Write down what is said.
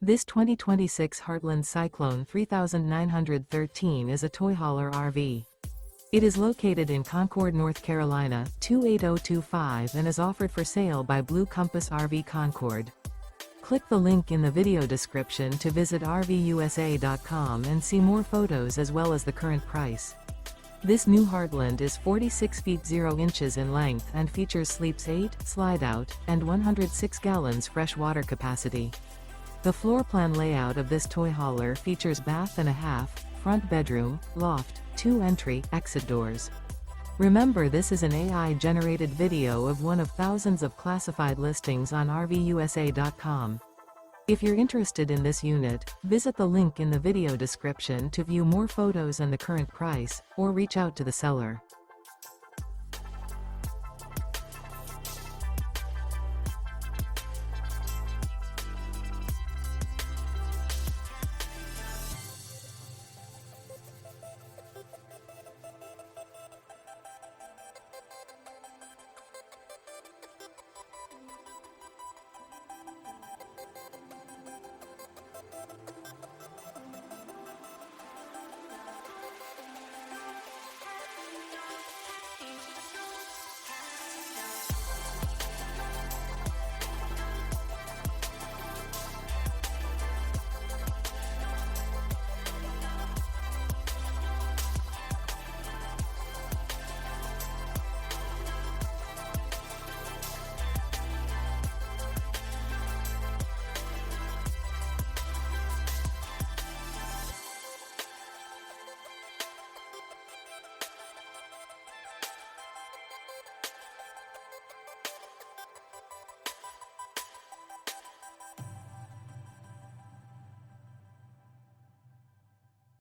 This 2026 Heartland Cyclone 3913 is a toy hauler RV. It is located in Concord, North Carolina, 28025 and is offered for sale by Blue Compass RV Concord. Click the link in the video description to visit RVUSA.com and see more photos as well as the current price. This new Heartland is 46 feet 0 inches in length and features sleeps 8, Slideout, and 106 gallons fresh water capacity. The floor plan layout of this toy hauler features bath and a half, front bedroom, loft, 2 entry, exit doors. Remember, this is an AI-generated video of one of thousands of classified listings on RVUSA.com. If you're interested in this unit, visit the link in the video description to view more photos and the current price, or reach out to the seller.